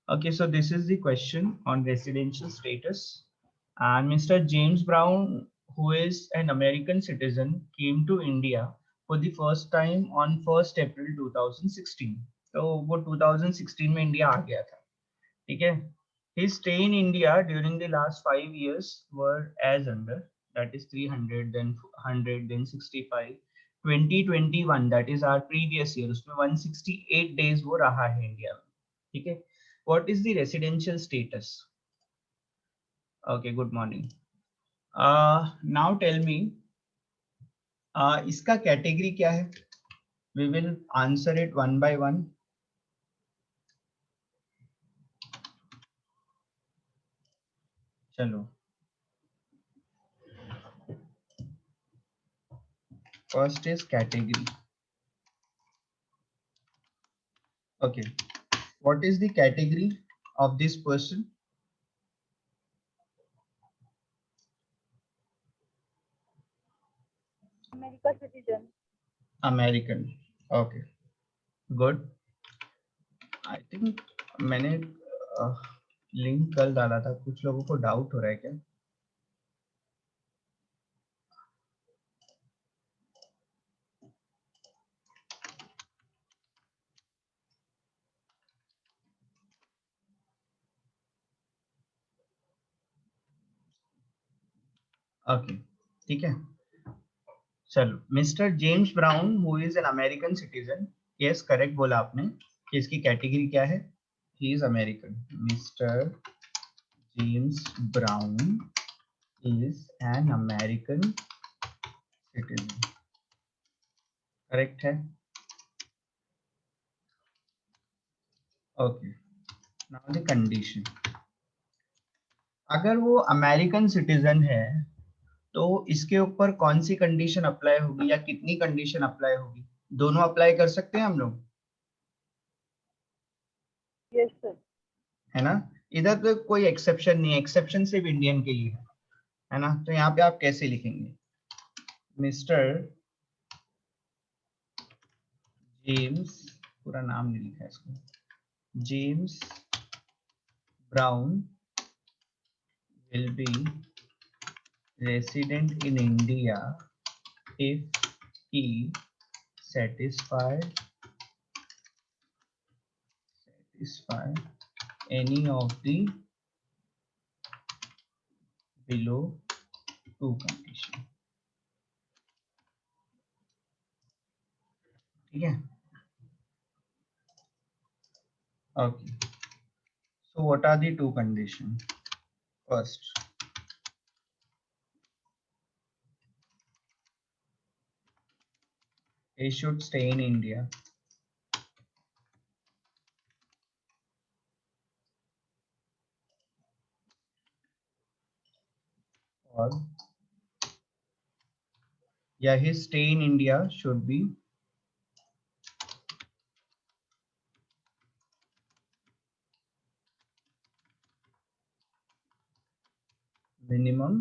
Okay, so this is the question on residential status. And Mr. James Brown, who is an American citizen, came to India for the first time on 1st April 2016. तो वो 2016 में India आ गया था, ठीक है. His stay in India during the last 5 years were as under, that is 300, then 100, then 65. 2021, that is our previous year, उसमें 168 days वो रहा है इंडिया में, ठीक है. What is the residential status? Okay, good morning. Now tell me, इसका category क्या है? We will answer it one by one. चलो. First is category. Okay. What is the category of this person? American citizen. American. Okay. Good. I think मैंने link कल डाला था, कुछ लोगों को डाउट हो रहा है क्या? ओके, ठीक है. चलो, mister James Brown who is an American citizen. Yes, correct बोला आपने कि इसकी कैटेगरी क्या है. He is American. Mister James Brown is an American citizen. Correct है. Okay, now the condition. अगर वो अमेरिकन सिटीजन है तो इसके ऊपर कौन सी कंडीशन अप्लाई होगी या कितनी कंडीशन अप्लाई होगी? दोनों अप्लाई कर सकते हैं हम लोग, Yes, sir. है ना. इधर तो कोई एक्सेप्शन नहीं है, एक्सेप्शन सिर्फ इंडियन के लिए है ना. तो यहाँ पे आप कैसे लिखेंगे? मिस्टर जेम्स, पूरा नाम नहीं लिखा है इसको. James brown will be resident in India if he satisfy any of the below two condition. ठीक है. Okay, so what are the two conditions? First, he should stay in India. Or yeah, his stay in India should be minimum.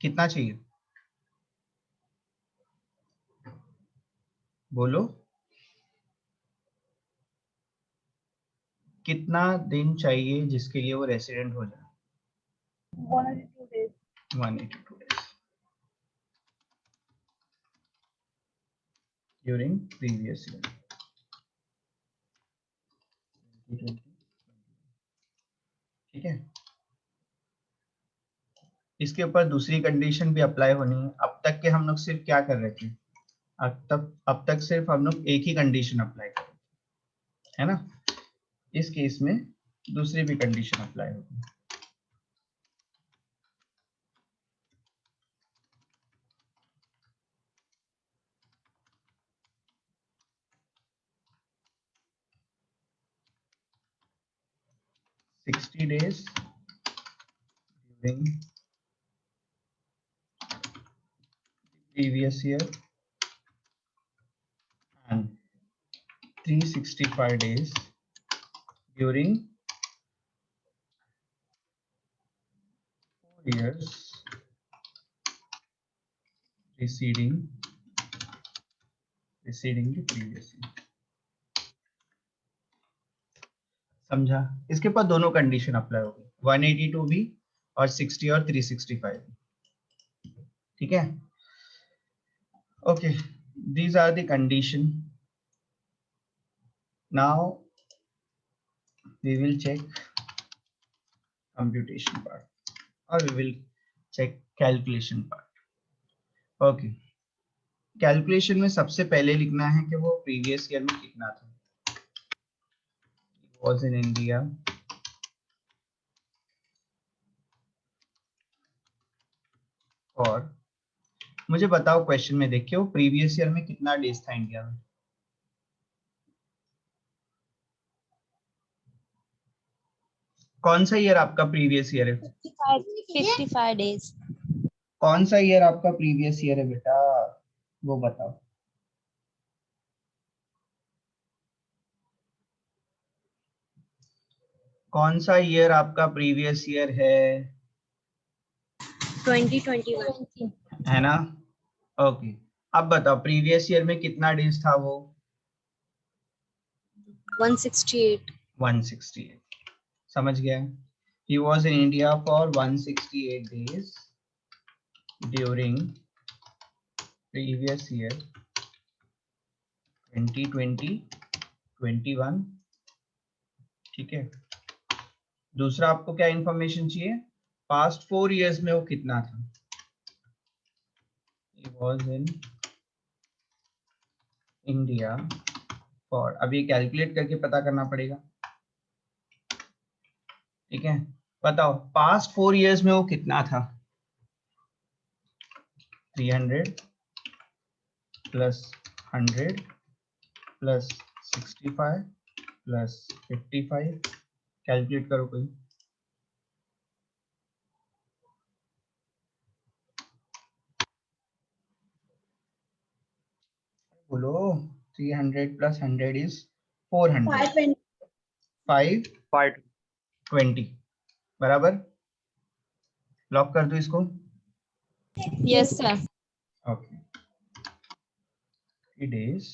कितना चाहिए? बोलो, कितना दिन चाहिए जिसके लिए वो रेसिडेंट हो जाए? 182 days. 182 days during previous year. ठीक है. इसके ऊपर दूसरी कंडीशन भी अप्लाई होनी है. अब तक के हम लोग सिर्फ क्या कर रहे थे? अब तक सिर्फ हम लोग एक ही कंडीशन अप्लाई कर रहे थे, है ना. इस केस में दूसरी भी कंडीशन अप्लाई होगी. Sixty days during previous year and 365 days during 4 years preceding the previous year. समझा? इसके पास दोनों कंडीशन अप्लाई होगी, 182 भी और 60 और 365 भी। ठीक है, okay, these are the condition. Now we will check computation part or we will check calculation part. Okay, calculation में सबसे पहले लिखना है कि वो प्रीवियस ईयर में कितना था. was in India और मुझे बताओ क्वेश्चन में देखिए वो प्रीवियस ईयर में कितना डेज था इंडिया में. कौन सा ईयर आपका प्रीवियस ईयर है? 55 days. कौन सा ईयर आपका प्रीवियस ईयर है बेटा, वो बताओ. कौन सा ईयर आपका प्रीवियस ईयर है? 2021. है ना? ओके, अब बताओ प्रीवियस ईयर में कितना डेज था वो? 168. 168. समझ गया. He was in India for 168 days during previous year 2020-21. ठीक है, दूसरा आपको क्या इंफॉर्मेशन चाहिए? पास्ट 4 years में वो कितना था? He was in India for, अभी कैलकुलेट करके पता करना पड़ेगा. ठीक है, बताओ पास्ट 4 years में वो कितना था? 300 प्लस 100 प्लस 65 प्लस 55. कैलकुलेट करो कोई. बोलो. 300 प्लस 100 इज 400. 520 बराबर. लॉक कर दो इसको. Yes, sir. Okay, 3 days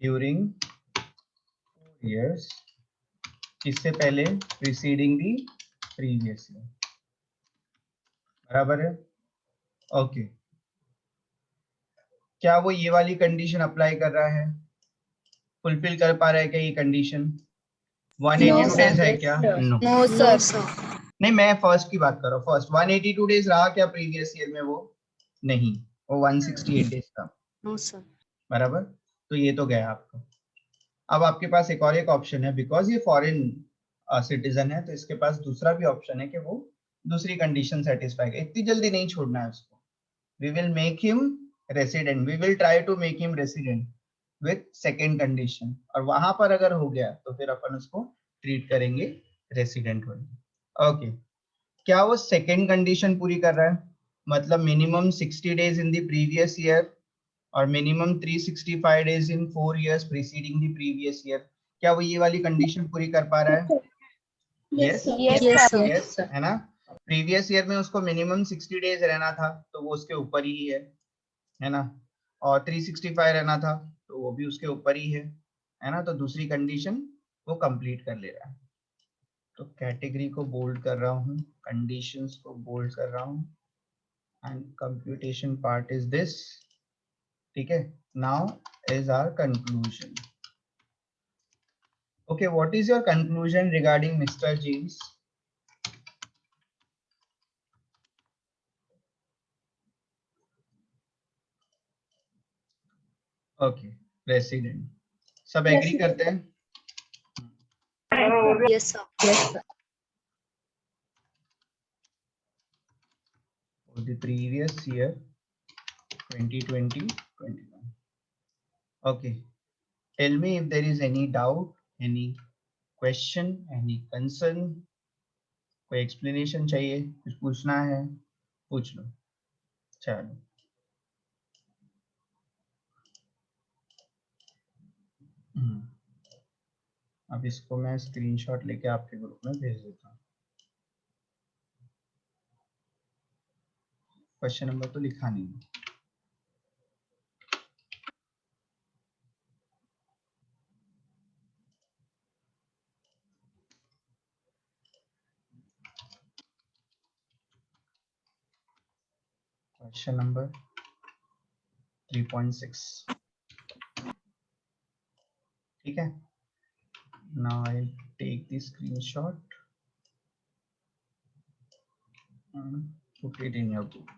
during 4 years किससे पहले? Preceding the previous year. बराबर है. ओके, क्या वो ये वाली कंडीशन अप्लाई कर रहा है? फुलफिल कर पा रहा है क्या ये कंडीशन? 182 डेज है क्या? नो. No, sir. नहीं, मैं फर्स्ट की बात कर रहा हूँ. फर्स्ट 182 डेज रहा क्या प्रीवियस ईयर में? वो नहीं, वो 168 डेज था. No, sir. बराबर, तो ये तो गया आपका. अब आपके पास एक और एक ऑप्शन है, बिकॉज ये फॉरेन सिटीजन है तो इसके पास दूसरा भी ऑप्शन है कि वो दूसरी कंडीशन सेटिस्फाई करे. इतनी जल्दी नहीं छोड़ना है उसको. We will make him resident, we will try to make him resident with second condition, और वहां पर अगर हो गया तो फिर अपन उसको ट्रीट करेंगे रेसिडेंट वाली. ओके, क्या वो सेकेंड कंडीशन पूरी कर रहा है? मतलब minimum 60 days in the previous year और minimum 365 days in 4 years preceding the previous year. क्या वो ये वाली कंडीशन पूरी कर पा रहा है? यस. Yes, sir. यस, है ना? प्रीवियस ईयर में उसको मिनिमम 60 डेज रहना था तो वो उसके ऊपर ही है ना? और 365 रहना था तो वो भी उसके ऊपर ही है ना? तो दूसरी कंडीशन वो कंप्लीट कर ले रहा है. तो कैटेगरी को बोल्ड कर रहा हूँ, कंडीशंस को बोल्ड कर रहा हूँ, and computation part is this. ठीक है, now is our conclusion. Okay, what is your conclusion regarding Mr. James? Okay, resident. सब एग्री करते हैं? Yes, sir. For the previous year 2020-21. Okay, tell me if there is any doubt, any question, any concern. कोई explanation चाहिए, कुछ पूछना है, पूछ लो. चलो. अब इसको मैं स्क्रीनशॉट लेके आपके ग्रुप में भेज देता हूँ. क्वेश्चन नंबर तो लिखा नहीं है. Question number 3.6. ठीक है. Now I take the screenshot and put it in your book.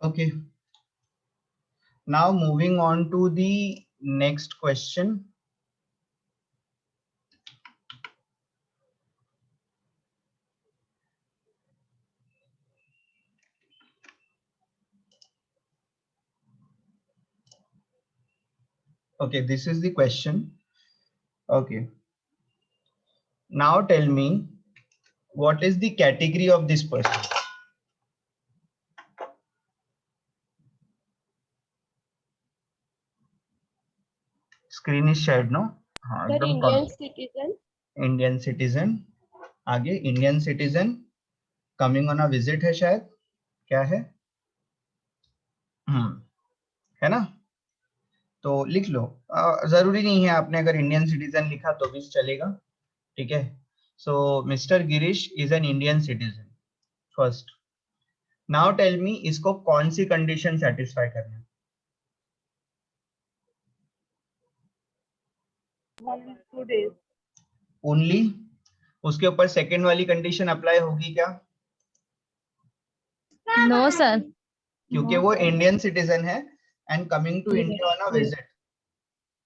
Okay. Now moving on to the next question. Okay, this is the question. Okay. Now tell me, what is the category of this person? Screen is shared, no? हाँ, Sir, एकदम Indian citizen. Indian citizen. आगे Indian citizen coming on a visit है शायद. क्या है? है ना? तो लिख लो. जरूरी नहीं है आपने अगर इंडियन सिटीजन लिखा तो भी चलेगा. ठीक है. So mister Girish is an Indian citizen. First. Now tell me, इसको कौन सी कंडीशन सेटिस्फाई करना है? Only 2 days. ओनली. उसके ऊपर सेकंड वाली कंडीशन अप्लाई होगी क्या? No, sir. क्योंकि वो इंडियन सिटीजन है and coming to India on a visit,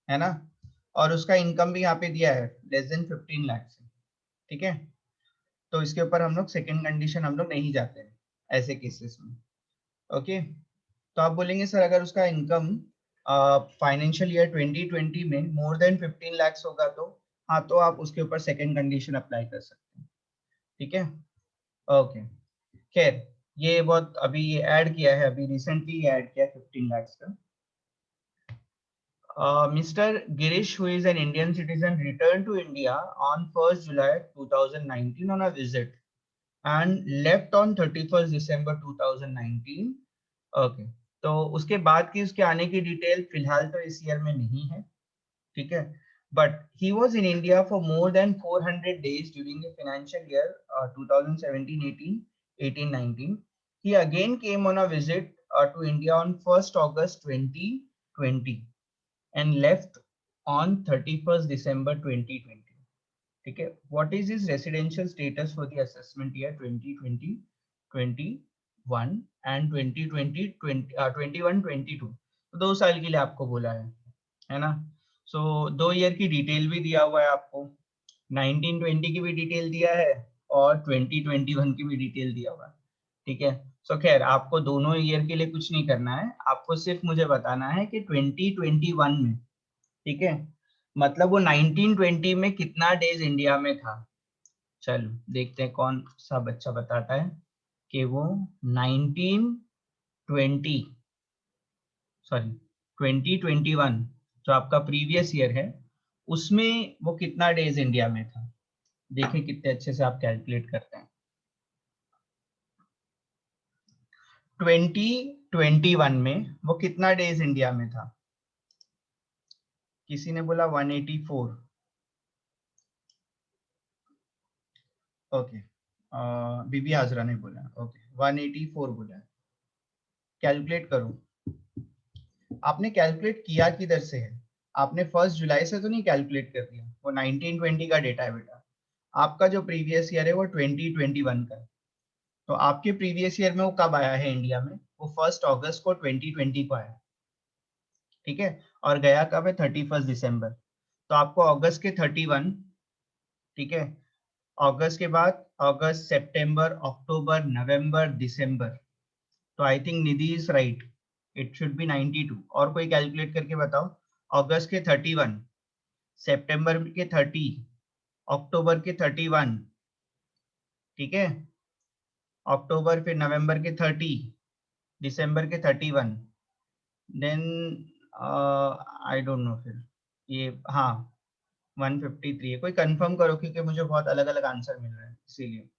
है ना? और उसका इनकम भी यहाँ पे दिया है लेस देन 15 लाख से. ठीक है. तो इसके ऊपर हम लोग सेकंड कंडीशन हम लोग नहीं जाते हैं ऐसे केसेस में. ओके. तो आप बोलेंगे सर अगर उसका इनकम फाइनेंशियल ईयर 2020 में मोर देन 15 लाख होगा तो हाँ, तो आप उसके ऊपर सेकंड कंडीशन अप्लाई कर सकते हैं. ठीक है. ओके. खैर, ये बहुत अभी ये ऐड किया है, अभी रिसेंटली ऐड किया 15 लाख का. Mr. Girish, who is an Indian citizen, returned to India on 1st July 2019 on a visit and left on 31st December 2019. Okay. तो उसके बाद की उसके आने की डिटेल फिलहाल तो इस ईयर में नहीं है. ठीक है. But he was in India for more than 400 days during the financial year 2017-18, 18-19. He again came on a visit to India on 1st August 2020 and left on 31st December 2020. ठीक है. What is his residential status for the assessment year 2020, 21 and 2020, 21, 22? तो 2 साल के लिए आपको बोला है ना? सो 2 ईयर की डिटेल भी दिया हुआ है आपको, 1920 की भी डिटेल दिया है और 2021 की भी डिटेल दिया हुआ है. ठीक है. सो खैर, आपको दोनों ईयर के लिए कुछ नहीं करना है, आपको सिर्फ मुझे बताना है कि 2021 में, ठीक है, मतलब वो 1920 में कितना डेज इंडिया में था. चलो देखते हैं कौन सा बच्चा बताता है कि वो 2021 जो आपका प्रीवियस ईयर है उसमें वो कितना डेज इंडिया में था. देखें कितने अच्छे से आप कैलकुलेट करते हैं. 2021 में वो कितना डेज इंडिया में था? किसी ने बोला 184. ओके. बीबी हाजरा ने बोला ओके 184 बोला. कैलकुलेट करो. आपने कैलकुलेट किया किधर से है? आपने 1 जुलाई से तो नहीं कैलकुलेट कर दिया, वो 1920 का डेटा है बेटा. आपका जो प्रीवियस ईयर है वो 2021 का है. तो आपके प्रीवियस ईयर में वो कब आया है इंडिया में? वो 1 अगस्त को 2020 को आया. ठीक है. और गया कब है? 31 दिसंबर. तो आपको अगस्त के 31, ठीक है, अगस्त के बाद अगस्त, सितंबर, अक्टूबर, नवंबर, दिसंबर. तो I think Nidhi is right, it should be 92. और कोई कैलकुलेट करके बताओ. अगस्त के 31, सितंबर के 30, अक्टूबर के 31, ठीक है, अक्टूबर फिर नवंबर के 30, दिसंबर के 31, देन आई डोंट नो फिर ये, हाँ 153 है. कोई कंफर्म करो क्योंकि मुझे बहुत अलग अलग आंसर मिल रहे हैं इसीलिए,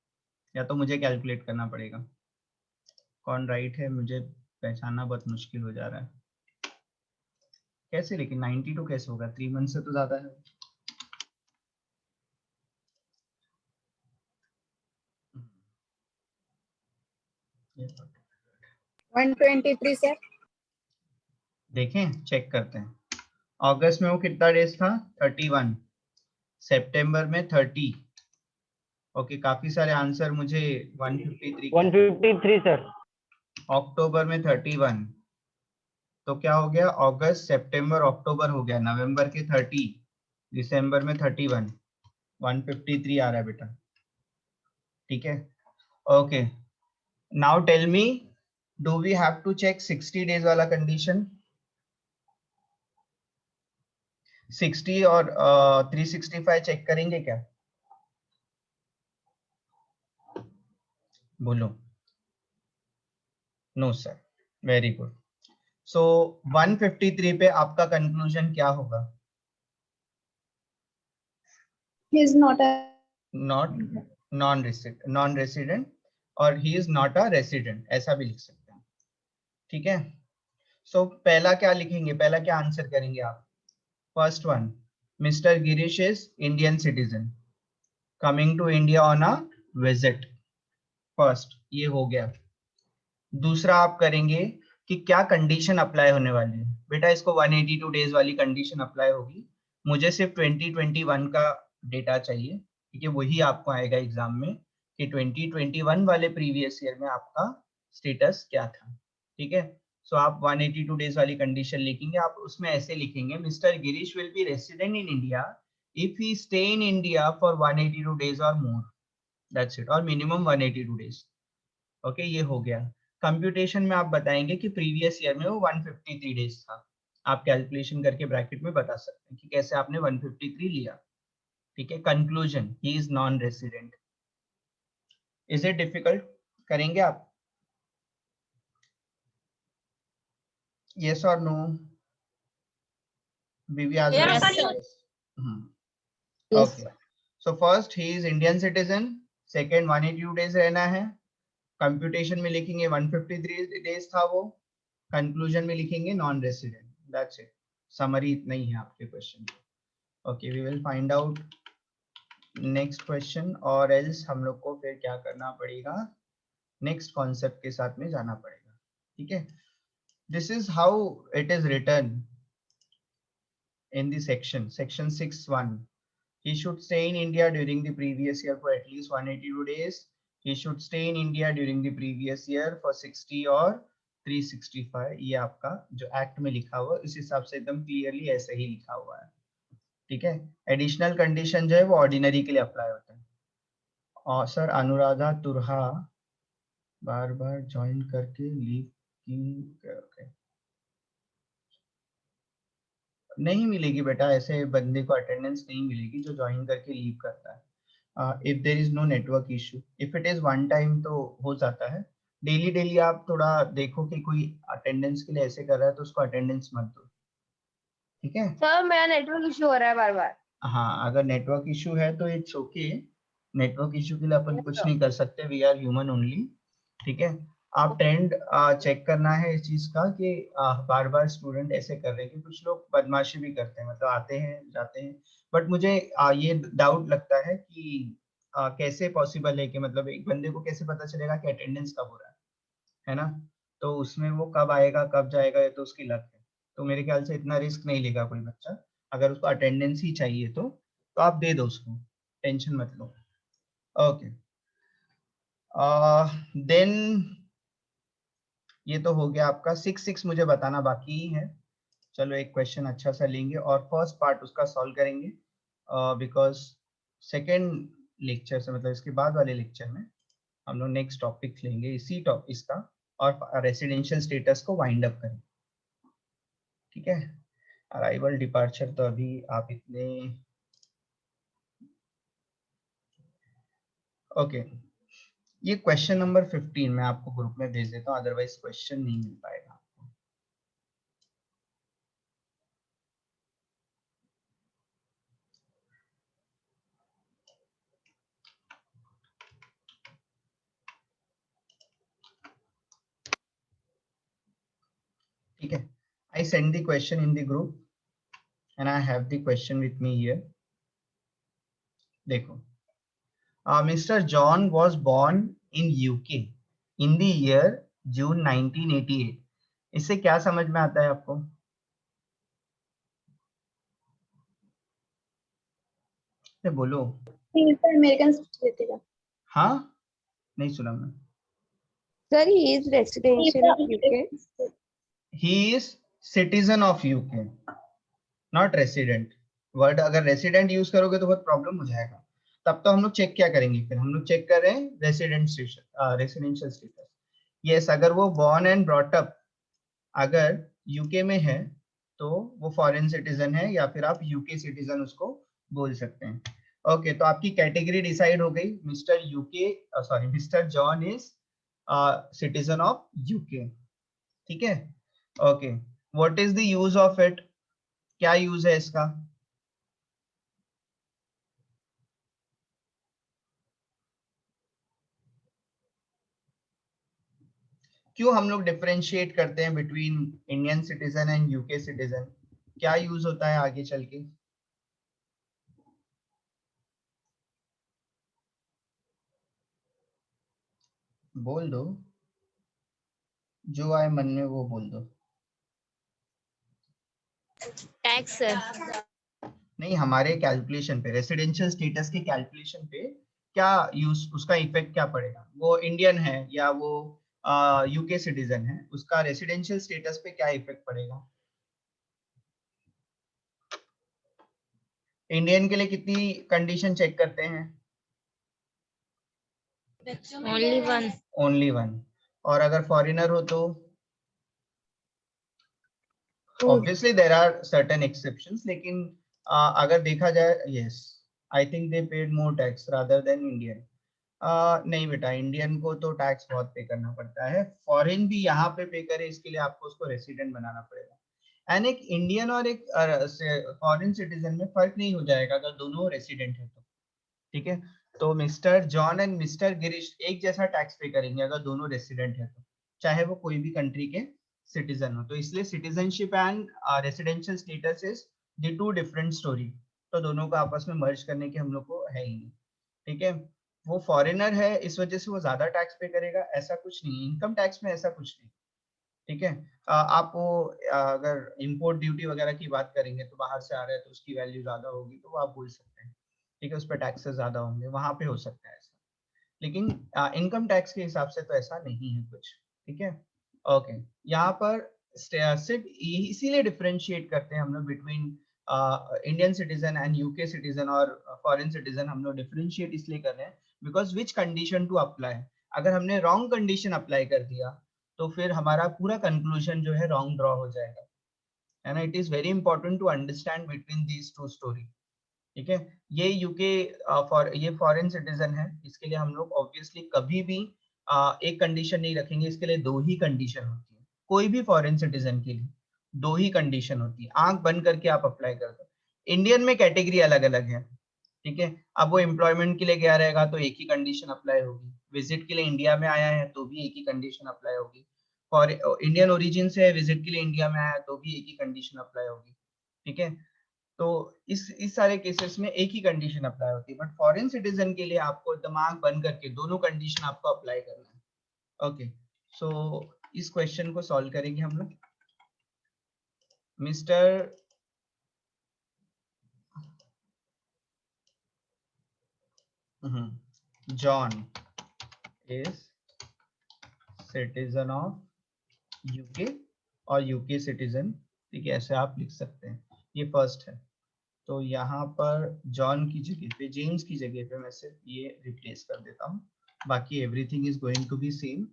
या तो मुझे कैलकुलेट करना पड़ेगा. कौन राइट है मुझे पहचानना बहुत मुश्किल हो जा रहा है. कैसे लेकिन 92 कैसे होगा? 3 मंथ से तो ज्यादा है. 123 सर। देखें, चेक करते हैं। अगस्त में वो कितना डेज था? 31। सितंबर में 30। ओके, काफी सारे आंसर मुझे 153 के। 153 सर। अक्टूबर में 31। तो क्या हो गया? अगस्त, सितंबर, अक्टूबर हो गया। नवंबर के 30, दिसंबर में 31, 153 आ रहा है बेटा। ठीक है, okay. Now tell me, do we have to check 60 days वाला कंडीशन? 60 और 365 चेक करेंगे क्या? बोलो। No sir. Very good. So 153 पे आपका कंक्लूजन क्या होगा? He is not a not non resident, और he is not a resident, ऐसा भी लिख सकते हैं। ठीक है, सो पहला क्या लिखेंगे? पहला क्या आंसर करेंगे आप? First one, mister Girish is Indian citizen coming to India on a visit. First, ये हो गया। दूसरा आप करेंगे कि क्या कंडीशन अप्लाई होने वाली है। बेटा इसको 182 डेज वाली कंडीशन अप्लाई होगी। मुझे सिर्फ 2021 का डेटा चाहिए, ठीक है, वही आपको आएगा एग्जाम में कि 2021 वाले प्रीवियस ईयर में आपका स्टेटस क्या था। ठीक है, सो आप 182 डेज वाली कंडीशन लिखेंगे। आप उसमें ऐसे लिखेंगे, mister Girish will be resident in India if he stay in India for 182 days और मोर, दैट्स इट, और मिनिमम 182 डेज। ओके, ये हो गया। कंप्यूटेशन में आप बताएंगे कि प्रीवियस ईयर में वो 153 डेज था। आप कैलकुलेशन करके ब्रैकेट में बता सकते हैं कि कैसे आपने 153 लिया। ठीक है, conclusion, he is non resident. Is it difficult? करेंगे आप? यस और no? Yes, sir. Okay, so first, he is Indian citizen. Second, 182 days रहना है। कंप्यूटेशन में लिखेंगे 153 डेज था वो। कंक्लूजन में लिखेंगे non resident, that's it. Summary इतना ही है आपके question. Okay, we will find out next question, और एल्स हम लोग को फिर क्या करना पड़ेगा, नेक्स्ट कॉन्सेप्ट के साथ में जाना पड़ेगा। ठीक है, this is how it is written in the section 6(1). He should stay in India during the previous year for at least 182 days. He should stay in India during the previous year for 60 और 365। ये आपका जो act में लिखा हुआ है, इस हिसाब से एकदम क्लियरली ऐसे ही लिखा हुआ है। ठीक है, एडिशनल कंडीशन जो है वो ऑर्डिनरी के लिए अप्लाई होता है। और सर, अनुराधा तुरहा बार बार ज्वाइन करके लीव की नहीं मिलेगी बेटा, ऐसे बंदे को अटेंडेंस नहीं मिलेगी जो ज्वाइन करके लीव करता है। If there is no network issue, if it is one time तो हो जाता है। डेली डेली आप थोड़ा देखो कि कोई अटेंडेंस के लिए ऐसे कर रहा है तो उसको अटेंडेंस मत दो। ठीक है, सर, मेरा नेटवर्क इशू हो रहा है बार बार। हाँ, अगर नेटवर्क इशू है तो इट्स ओके। नेटवर्क इशू के लिए अपन कुछ नहीं कर सकते, वी आर ह्यूमन ओनली। ठीक है, आप ट्रेंड चेक करना है इस चीज का कि बार बार स्टूडेंट ऐसे कर रहे हैं कि कुछ लोग बदमाशी भी करते हैं, मतलब आते हैं जाते हैं। बट मुझे ये डाउट लगता है कि कैसे पॉसिबल है कि मतलब एक बंदे को कैसे पता चलेगा कि अटेंडेंस कब हो रहा है ना? तो उसमें वो कब आएगा कब जाएगा ये तो उसकी लक है। तो मेरे ख्याल से इतना रिस्क नहीं लेगा कोई बच्चा। अगर उसको अटेंडेंस ही चाहिए तो आप दे दो उसको, टेंशन मत लो। ओके, देन ये तो हो गया आपका 6 मुझे बताना बाकी ही है। चलो एक क्वेश्चन अच्छा सा लेंगे और फर्स्ट पार्ट उसका सॉल्व करेंगे, बिकॉज सेकेंड लेक्चर से मतलब इसके बाद वाले लेक्चर में हम लोग नेक्स्ट टॉपिक लेंगे इसी टॉपिक इसका, और रेसिडेंशियल स्टेटस को वाइंड अप करेंगे। ठीक है, अराइवल डिपार्चर तो अभी आप इतने ओके। ये क्वेश्चन नंबर 15 मैं आपको ग्रुप में भेज देता हूँ, अदरवाइज क्वेश्चन नहीं मिल पाएगा आपको। ठीक है, I send the question in the group and I have the question with me here. देखो, Mr. John was born in UK in the year June 1988। इससे क्या समझ में आता है आपको? बोलो। American citizen. हाँ, नहीं सुना मैं। Sir he is residential of UK. He is citizen of UK, not resident. Word अगर रेसिडेंट यूज करोगे तो बहुत प्रॉब्लम हो जाएगा। तब तो हम लोग चेक क्या करेंगे, फिर हम लोग चेक कर रहे हैं रेसिडेंशियल स्टेटस। यस, अगर वो बॉर्न एंड ब्रॉट अप अगर यूके में है तो वो फॉरेन सिटीजन है, या फिर आप यूके सिटीजन उसको बोल सकते हैं। ओके, तो आपकी कैटेगरी डिसाइड हो गई। Mister UK, sorry, mister John is citizen of UK. ठीक है। Okay, what is the use of it? क्या यूज है इसका? क्यों हम लोग डिफरेंशिएट करते हैं between Indian citizen and UK citizen? क्या यूज होता है आगे चल के? बोल दो, जो आए मन में वो बोल दो। Tax sir. नहीं, हमारे कैलकुलेशन पे, रेसिडेंशियल स्टेटस के कैलकुलेशन पे क्या यूज, उसका इफेक्ट क्या पड़ेगा? वो इंडियन है या वो यूके सिटीजन है, उसका रेसिडेंशियल स्टेटस पे क्या इफेक्ट पड़ेगा? इंडियन के लिए कितनी कंडीशन चेक करते हैं? Only one. Only one. और अगर फॉरेनर हो तो? Obviously there are certain exceptions, लेकिन अगर देखा जाए, yes, I think they paid more tax rather than Indian. नहीं बेटा, इंडियन को तो टैक्स बहुत पे करना पड़ता है। फॉरेन भी यहाँ पे पे करे, इसके लिए आपको उसको रेसिडेंट बनाना पड़ेगा। एंड एक इंडियन और एक फॉरेन सिटीजन में फर्क नहीं हो जाएगा अगर दोनों रेसिडेंट है तो। ठीक है। तो mister John and mister Girish एक जैसा टैक्स पे करेंगे अगर दोनों रेसिडेंट है तो, चाहे वो कोई भी कंट्री के सिटीजन हो। तो इसलिए citizenship and residential status is the two different story. तो दोनों को आपस में मर्ज करने की हम लोग को है ही नहीं। ठीक है। वो फॉरेनर है इस वजह से वो ज्यादा टैक्स पे करेगा, ऐसा कुछ नहीं। इनकम टैक्स में ऐसा कुछ नहीं। ठीक है। आप वो अगर इंपोर्ट ड्यूटी वगैरह की बात करेंगे तो बाहर से आ रहा है तो उसकी वैल्यू ज्यादा होगी, तो वो आप बोल सकते हैं। ठीक है, उस पर टैक्सेस ज्यादा होंगे, वहां पे हो सकता है ऐसा। लेकिन इनकम टैक्स के हिसाब से तो ऐसा नहीं है कुछ। ठीक है। ओके, यहाँ पर सिर्फ इसीलिए डिफरेंशिएट करते हैं हम लोग between Indian citizen and UK citizen और फॉरेन सिटीजन। हम लोग डिफरेंशिएट इसलिए कर रहे हैं because which condition to apply. अगर हमने रॉन्ग कंडीशन अप्लाई कर दिया तो फिर हमारा पूरा कंक्लूजन जो है रॉन्ग ड्रॉ हो जाएगा, है ना। It is very important to understand between these two story. ठीक है। ये यूके ये फॉरेन सिटीजन है, इसके लिए हम लोग ऑब्वियसली कभी भी एक कंडीशन नहीं रखेंगे। इसके लिए दो ही कंडीशन होती है, कोई भी फॉरेन सिटीजन के लिए दो ही कंडीशन होती है। आंख बंद करके आप अप्लाई कर दो। इंडियन में कैटेगरी अलग अलग है। ठीक है। अब वो एम्प्लॉयमेंट के लिए गया रहेगा तो एक ही कंडीशन अप्लाई होगी। विजिट के लिए इंडिया में आया है तो भी एक ही कंडीशन अप्लाई होगी। और इंडियन ओरिजिन से है, विजिट के लिए इंडिया में आया तो भी एक ही कंडीशन अप्लाई होगी। ठीक है। तो इस सारे केसेस में एक ही कंडीशन अप्लाई होती है, बट फॉरेन सिटीजन के लिए आपको दिमाग बंद करके दोनों कंडीशन आपको अप्लाई करना है। ओके, सो इस क्वेश्चन को सॉल्व करेंगे हम लोग। Mister John is citizen of UK और यूके सिटीजन। ठीक है, ऐसे आप लिख सकते हैं। ये फर्स्ट है, तो यहाँ पर जॉन की जगह पे, जेम्स की जगह पे मैं सिर्फ ये रिप्लेस कर देता हूँ। बाकी everything is going to be same.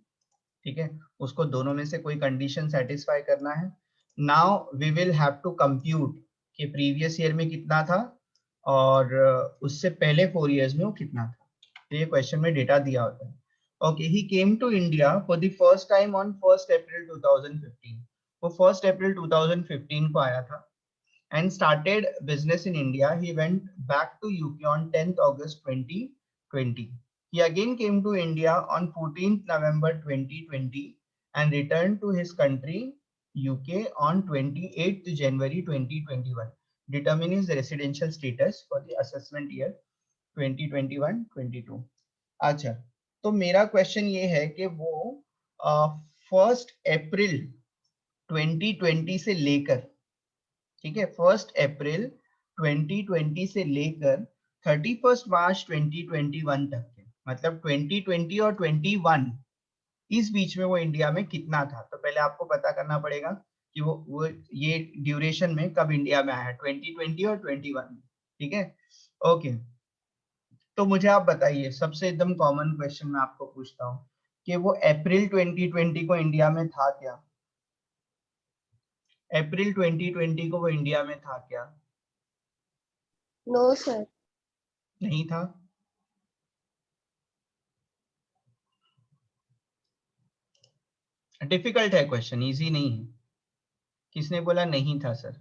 ठीक है। उसको दोनों में से कोई कंडीशन सेटिस्फाई करना है। Now we will have to compute कि प्रीवियस ईयर में कितना था और उससे पहले 4 इयर्स में वो कितना था। तो ये क्वेश्चन में डेटा दिया होता है। Okay, he came to India for the first time on 1 April 2015। वो 1 अप्रैल 2015 को आया था and started business in India. He went back to UK on 10th August 2020. He again came to India on 14th November 2020 and returned to his country UK on 28th January 2021, determining his residential status for the assessment year 2021-22. अच्छा, तो मेरा question ये है कि वो 1 अप्रैल 2020 से लेकर, ठीक है, 1 अप्रैल 2020 से लेकर 31 मार्च 2021 तक के, मतलब 2020 और 21 इस बीच में वो इंडिया में कितना था। तो पहले आपको पता करना पड़ेगा कि वो ये ड्यूरेशन में कब इंडिया में आया, 2020 और 21 में, ठीक है। ओके, तो मुझे आप बताइए, सबसे एकदम कॉमन क्वेश्चन मैं आपको पूछता हूँ कि वो अप्रैल 2020 को इंडिया में था क्या? अप्रैल 2020 को वो इंडिया में था क्या? No sir. नहीं था। डिफिकल्ट है क्वेश्चन, इजी नहीं है। किसने बोला नहीं था सर?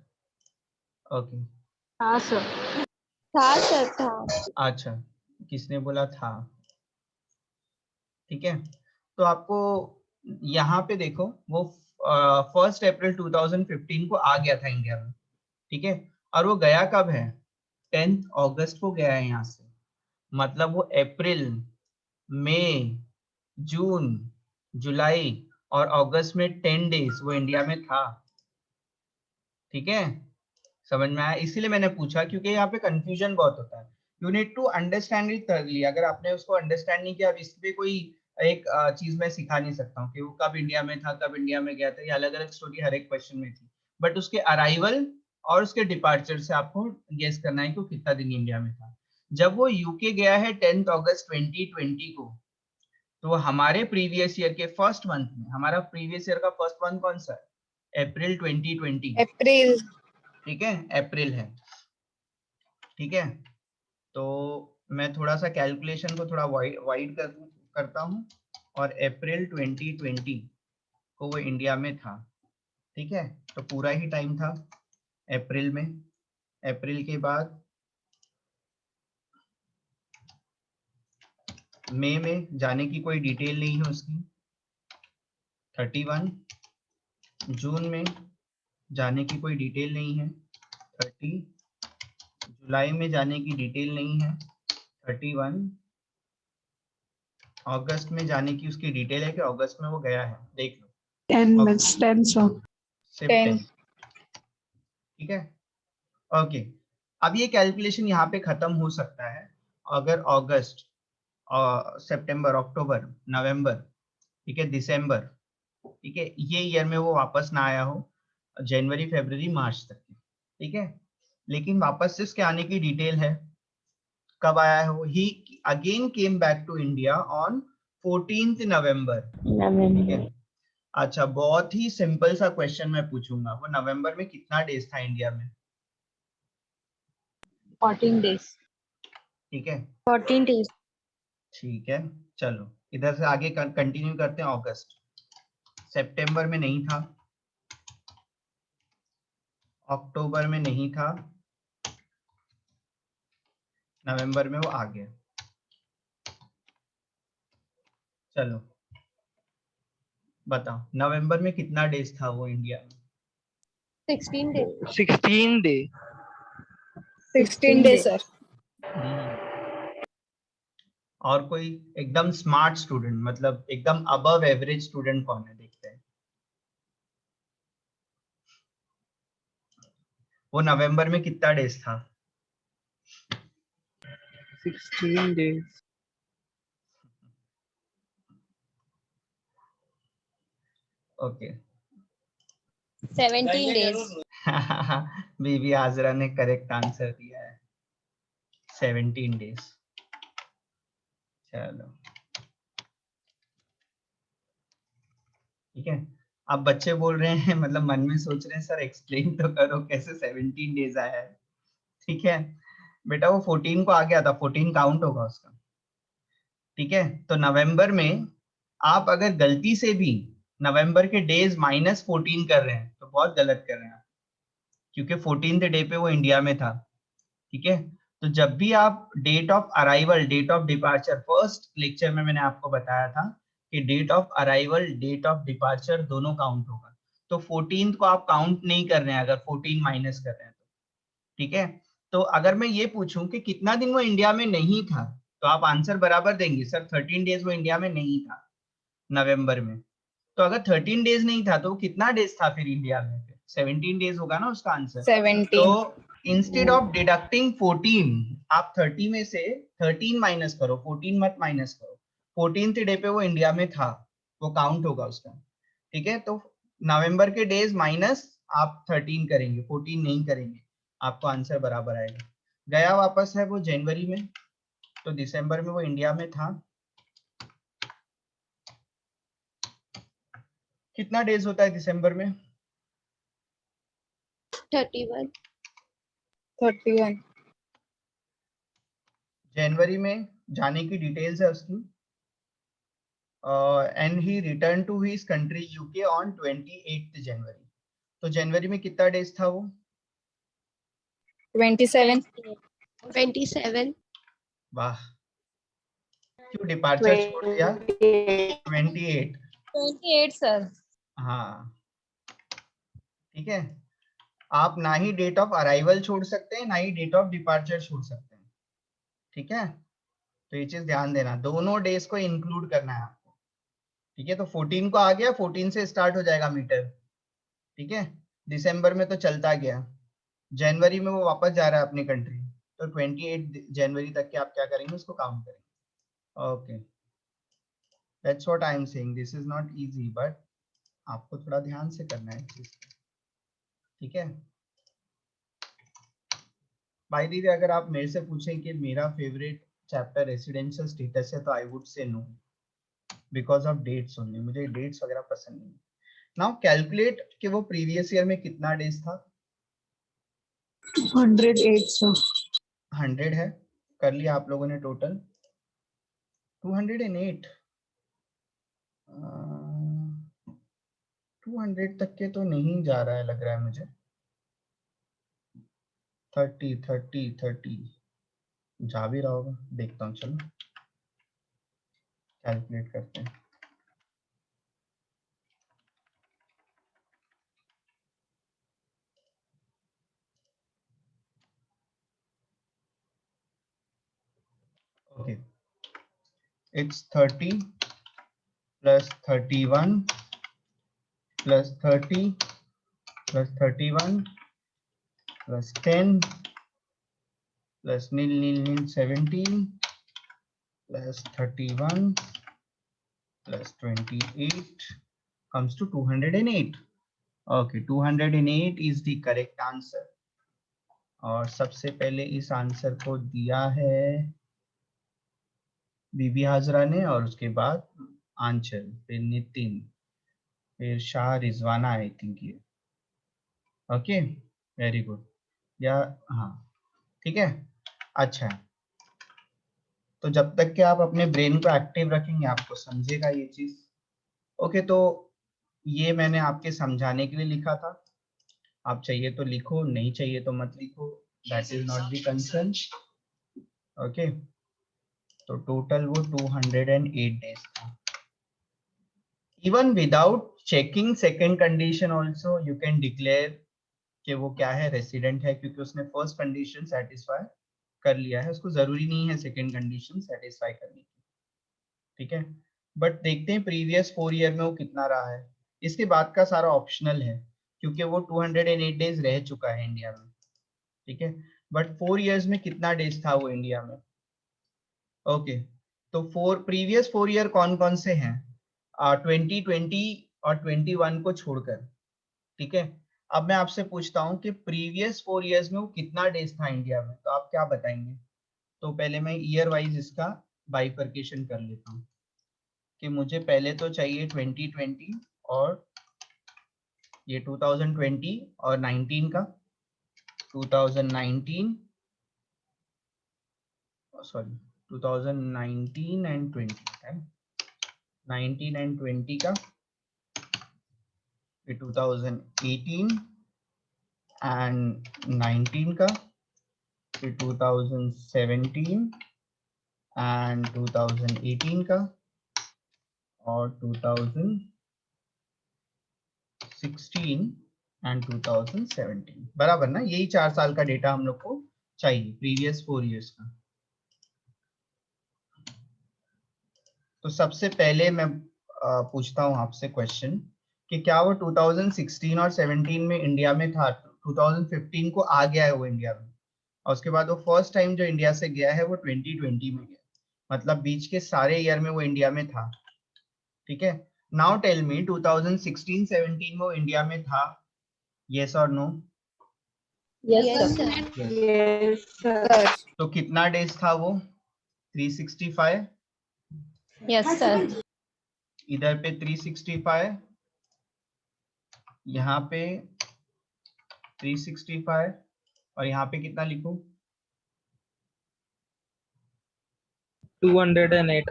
ओके, हाँ सर। था सर, था। अच्छा, किसने बोला था? ठीक है, तो आपको यहाँ पे देखो, वो 1 अप्रैल 2015 को आ गया था इंडिया में, ठीक है। और वो गया कब है? 10 अगस्त को गया है यहाँ से। मतलब वो अप्रैल, मई, जून, जुलाई और अगस्त में 10 डेज वो इंडिया में था, ठीक है। समझ में आया? इसीलिए मैंने पूछा, क्योंकि यहाँ पे कंफ्यूजन बहुत होता है। You need to understand it thoroughly. अगर आपने उसको अंडरस्टैंड नहीं किया, अब इस पे कोई एक चीज मैं सिखा नहीं सकता हूँ कि वो कब इंडिया में था, कब इंडिया में गया था। ये अलग अलग स्टोरी हर एक क्वेश्चन में थी, बट उसके अराइवल और उसके डिपार्चर से आपको गेस करना है कि वो कितना दिन इंडिया में था। जब वो यूके गया है 10 अगस्त 2020 को, तो हमारे प्रीवियस ईयर के फर्स्ट मंथ में, हमारा प्रीवियस ईयर का फर्स्ट मंथ कौन सा है? अप्रैल 2020, अप्रैल। ठीक है, अप्रैल है, ठीक है। तो मैं थोड़ा सा कैलकुलेशन को थोड़ा वाइड करता हूँ, और अप्रैल 2020 को वो इंडिया में था, ठीक है। तो पूरा ही टाइम था अप्रैल में। अप्रैल के बाद मई में जाने की कोई डिटेल नहीं है उसकी, 31। जून में जाने की कोई डिटेल नहीं है, 30। जुलाई में जाने की डिटेल नहीं है, 31। अगस्त में जाने की उसकी डिटेल है कि अगस्त में वो गया है, देख लो। 10 minutes, 10 sir. सिर्फ 10, ठीक है। ओके, अब ये कैलकुलेशन यहाँ पे खत्म हो सकता है अगर अगस्त, सितंबर, अक्टूबर, नवंबर, ठीक है, दिसंबर, ठीक है, ये ईयर में वो वापस ना आया हो, जनवरी, फरवरी, मार्च तक, ठीक है। लेकिन वापस से इसके आने की डिटेल है, कब आया है वो? He again came back to India on 14 November, ठीक है। अच्छा, बहुत ही सिंपल सा क्वेश्चन मैं पूछूंगा, वो नवंबर में कितना डेज था इंडिया में? 14 days। ठीक है, 14 days। ठीक है। चलो इधर से आगे कंटिन्यू करते हैं। अगस्त, सितंबर में नहीं था, अक्टूबर में नहीं था, नवंबर में वो आ गया। चलो बताओ, नवंबर में कितना डेज था वो इंडिया में? 16 days। 16 day. 16 days, sir. और कोई एकदम स्मार्ट स्टूडेंट, मतलब एकदम अबव एवरेज स्टूडेंट कौन है, देखते हैं। वो नवंबर में कितना डेज था? 16 days. Okay 17 days। बीबी आजरा ने करेक्ट आंसर दिया है, 17 डेज। चलो ठीक है। अब बच्चे बोल रहे हैं, मतलब मन में सोच रहे हैं, सर एक्सप्लेन तो करो कैसे 17 डेज आया है, ठीक है। बेटा वो 14 को आ गया था, 14 काउंट होगा उसका, ठीक है। तो नवंबर में आप अगर गलती से भी नवंबर के डेज -14 कर रहे हैं तो बहुत गलत कर रहे हैं आप, क्योंकि 14th डे पे वो इंडिया में था, ठीक है। तो जब भी आप date of arrival, date of departure, first lecture में मैंने आपको बताया था कि date of arrival, date of departure दोनों काउंट होगा। तो 14 को आप काउंट नहीं कर रहे हैं अगर 14 माइनस कर रहे हैं तो, ठीक है। तो अगर मैं ये पूछूं कि कितना दिन वो इंडिया में नहीं था, तो आप आंसर बराबर देंगे सर 13 डेज वो इंडिया में नहीं था नवंबर में। तो अगर 13 डेज नहीं था तो कितना डेज था फिर इंडिया में? 17 डेज होगा ना उसका आंसर। 17. तो इंस्टेड ऑफ डिडक्टिंग 14 आप 30 में से 13 माइनस करो, 14 मत माइनस करो। 14th डे पे वो इंडिया में था, वो काउंट होगा उसका। ठीक है, तो नवंबर के डेज माइनस आप 13 करेंगे, 14 नहीं करेंगे, आपको आंसर बराबर आएगा। गया वापस है वो जनवरी में, तो दिसंबर में वो इंडिया में था। कितना डेज होता है दिसंबर में? 31. 31. जनवरी में जाने की डिटेल्स है उसकी। And he return to his country UK on 28 January. तो जनवरी में कितना डेज था वो? 27. 27. वाह, क्यों डिपार्चर छोड़ दिया? 28। 28 सर। हाँ ठीक है, आप ना ही डेट ऑफ अराइवल छोड़ सकते हैं, ना ही डेट ऑफ डिपार्चर छोड़ सकते हैं। ठीक है, तो ये चीज ध्यान देना, दोनों डेज को इंक्लूड करना है आपको। ठीक है, तो 14 को आ गया, 14 से स्टार्ट हो जाएगा मीटर। ठीक है, दिसंबर में तो चलता गया, जनवरी में वो वापस जा रहा है अपनी कंट्री, तो 28 जनवरी तक के आप क्या करेंगे, उसको काउंट करेंगे। Okay, that's what I am saying, this is not easy, but आपको थोड़ा ध्यान से करना है चीज। ठीक है, बाय द वे अगर आप मेरे से पूछें कि मेरा फेवरेट चैप्टर रेसिडेंशियल स्टेटस है, तो I would say no, because of dates only. मुझे डेट्स वगैरह पसंद नहीं। नाउ कैलकुलेट कि वो प्रीवियस ईयर में कितना डेज था। 108, sir. 100 है, कर लिया आप लोगों ने टोटल। 208, 200 तक के तो नहीं जा रहा है लग रहा है मुझे। 30 30 30 जा भी रहा होगा, देखता हूँ, चलो कैलकुलेट करते हैं। Okay, it's 30 plus 31 plus 30 plus 31 plus 10 plus nil nil nil 17 plus 31 plus 28 comes to 208. Okay, 208 is the correct answer. और सबसे पहले इस आंसर को दिया है बीबी हाजरा ने, और उसके बाद आंचल, फिर नितिन, फिर शाह रिजवाना, आई थिंक ये। Okay, very good. या हाँ ठीक है, अच्छा। तो जब तक कि आप अपने ब्रेन को एक्टिव रखेंगे आपको समझेगा ये चीज। ओके, तो ये मैंने आपके समझाने के लिए लिखा था, आप चाहिए तो लिखो, नहीं चाहिए तो मत लिखो, that is not the concern. Okay, तो टोटल वो 208 डेज था। Even without checking second condition also you can declare कि वो क्या है, रेसिडेंट है, क्योंकि उसने फर्स्ट कंडीशन सेटिस्फाई कर लिया है, उसको जरूरी नहीं है सेकेंड कंडीशन सेटिस्फाई करने की। ठीक है, बट देखते हैं प्रीवियस 4 ईयर में वो कितना रहा है। इसके बाद का सारा ऑप्शनल है, क्योंकि वो 208 डेज रह चुका है इंडिया में। ठीक है, बट 4 इयर्स में कितना डेज था वो इंडिया में। ओके, तो प्रीवियस 4 ईयर कौन कौन से हैं? 2020 और 21 को छोड़कर। ठीक है, अब मैं आपसे पूछता हूँ कि प्रीवियस 4 इयर्स में वो कितना डेज था इंडिया में, तो आप क्या बताएंगे? तो पहले मैं ईयर वाइज इसका बाइफर्केशन कर लेता हूँ कि मुझे पहले तो चाहिए 2020 और ये 2020 और 19 का, 2019 सॉरी 2019 एंड 20 है, 19 एंड 20 का, फिर 2018 एंड 19 का, फिर 2017 एंड 2018 का, और 2016 एंड 2017। बराबर ना, यही 4 साल का डेटा हम लोग को चाहिए प्रीवियस 4 इयर्स का। तो सबसे पहले मैं पूछता हूँ आपसे क्वेश्चन कि क्या वो 2016 और 17 में इंडिया में था, 2015 को आ गया है वो इंडिया में, और उसके बाद वो फर्स्ट टाइम जो इंडिया से गया है वो 2020 में गया, मतलब बीच के सारे ईयर में वो इंडिया में था। ठीक है, नाउ टेल मी 2016-17 में वो इंडिया में था, यस और no? Yes, sir. Yes, sir. Sir. तो कितना डेज था वो? 365, Yes, sir. इधर पे 365, यहाँ पे 365, और यहाँ पे कितना लिखूं? 208.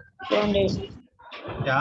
क्या?